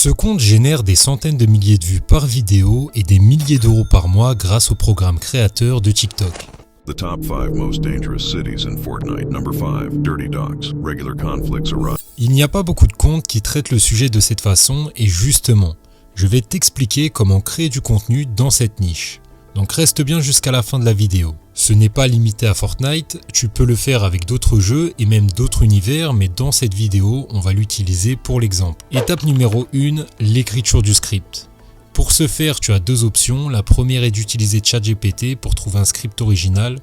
Ce compte génère des centaines de milliers de vues par vidéo et des milliers d'euros par mois grâce au programme créateur de TikTok. The top 5 most dangerous cities in Fortnite. Number 5, Dirty Docks. Regular conflicts arise. Il n'y a pas beaucoup de comptes qui traitent le sujet de cette façon et justement, je vais t'expliquer comment créer du contenu dans cette niche. Donc reste bien jusqu'à la fin de la vidéo. Ce n'est pas limité à Fortnite, tu peux le faire avec d'autres jeux et même d'autres univers, mais dans cette vidéo, on va l'utiliser pour l'exemple. Étape numéro 1, l'écriture du script. Pour ce faire, tu as deux options. La première est d'utiliser ChatGPT pour trouver un script original,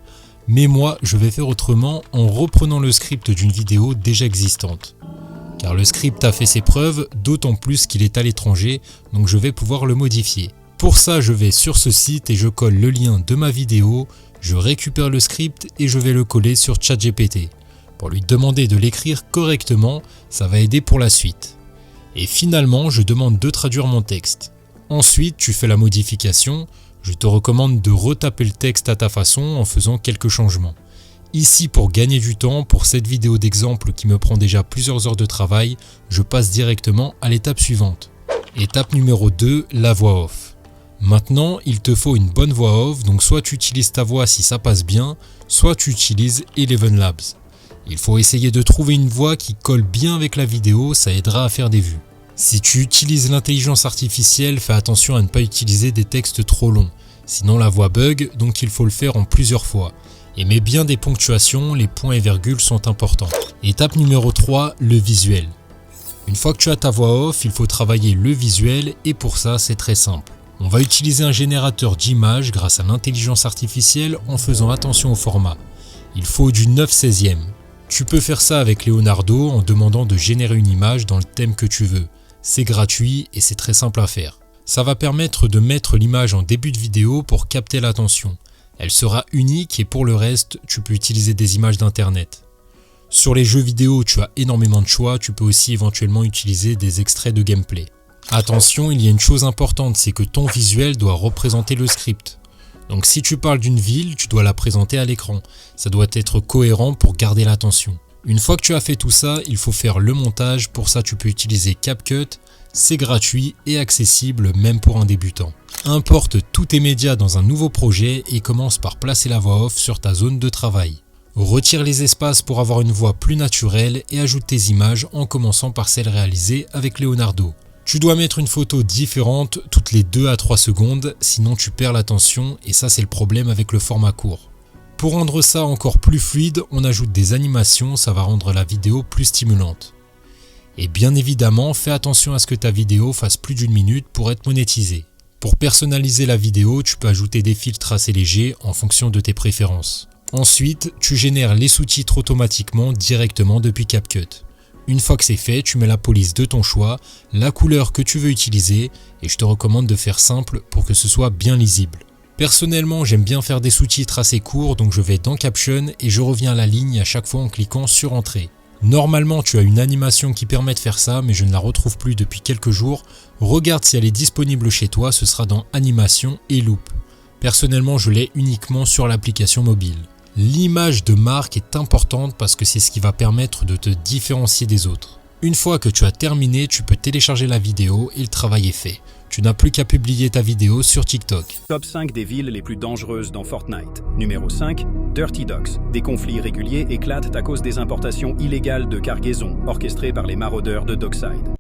mais moi, je vais faire autrement en reprenant le script d'une vidéo déjà existante. Car le script a fait ses preuves, d'autant plus qu'il est à l'étranger, donc je vais pouvoir le modifier. Pour ça, je vais sur ce site et je colle le lien de ma vidéo, je récupère le script et je vais le coller sur ChatGPT. Pour lui demander de l'écrire correctement, ça va aider pour la suite. Et finalement, je demande de traduire mon texte. Ensuite, tu fais la modification, je te recommande de retaper le texte à ta façon en faisant quelques changements. Ici, pour gagner du temps, pour cette vidéo d'exemple qui me prend déjà plusieurs heures de travail, je passe directement à l'étape suivante. Étape numéro 2, la voix off. Maintenant, il te faut une bonne voix off, donc soit tu utilises ta voix si ça passe bien, soit tu utilises Eleven Labs. Il faut essayer de trouver une voix qui colle bien avec la vidéo, ça aidera à faire des vues. Si tu utilises l'intelligence artificielle, fais attention à ne pas utiliser des textes trop longs, sinon la voix bug, donc il faut le faire en plusieurs fois. Et mets bien des ponctuations, les points et virgules sont importants. Étape numéro 3, le visuel. Une fois que tu as ta voix off, il faut travailler le visuel et pour ça c'est très simple. On va utiliser un générateur d'images grâce à l'intelligence artificielle en faisant attention au format. Il faut du 9/16e. Tu peux faire ça avec Leonardo en demandant de générer une image dans le thème que tu veux. C'est gratuit et c'est très simple à faire. Ça va permettre de mettre l'image en début de vidéo pour capter l'attention. Elle sera unique et pour le reste, tu peux utiliser des images d'internet. Sur les jeux vidéo, tu as énormément de choix, tu peux aussi éventuellement utiliser des extraits de gameplay. Attention, il y a une chose importante, c'est que ton visuel doit représenter le script. Donc si tu parles d'une ville, tu dois la présenter à l'écran. Ça doit être cohérent pour garder l'attention. Une fois que tu as fait tout ça, il faut faire le montage. Pour ça, tu peux utiliser CapCut. C'est gratuit et accessible même pour un débutant. Importe tous tes médias dans un nouveau projet et commence par placer la voix off sur ta zone de travail. Retire les espaces pour avoir une voix plus naturelle et ajoute tes images en commençant par celles réalisées avec Leonardo. Tu dois mettre une photo différente toutes les 2 à 3 secondes, sinon tu perds l'attention et ça c'est le problème avec le format court. Pour rendre ça encore plus fluide, on ajoute des animations, ça va rendre la vidéo plus stimulante. Et bien évidemment, fais attention à ce que ta vidéo fasse plus d'1 minute pour être monétisée. Pour personnaliser la vidéo, tu peux ajouter des filtres assez légers en fonction de tes préférences. Ensuite, tu génères les sous-titres automatiquement directement depuis CapCut. Une fois que c'est fait, tu mets la police de ton choix, la couleur que tu veux utiliser et je te recommande de faire simple pour que ce soit bien lisible. Personnellement, j'aime bien faire des sous-titres assez courts, donc je vais dans Caption et je reviens à la ligne à chaque fois en cliquant sur Entrée. Normalement, tu as une animation qui permet de faire ça, mais je ne la retrouve plus depuis quelques jours. Regarde si elle est disponible chez toi, ce sera dans Animation et Loop. Personnellement, je l'ai uniquement sur l'application mobile. L'image de marque est importante parce que c'est ce qui va permettre de te différencier des autres. Une fois que tu as terminé, tu peux télécharger la vidéo et le travail est fait. Tu n'as plus qu'à publier ta vidéo sur TikTok. Top 5 des villes les plus dangereuses dans Fortnite. Numéro 5, Dirty Docks. Des conflits réguliers éclatent à cause des importations illégales de cargaisons orchestrées par les maraudeurs de Dockside.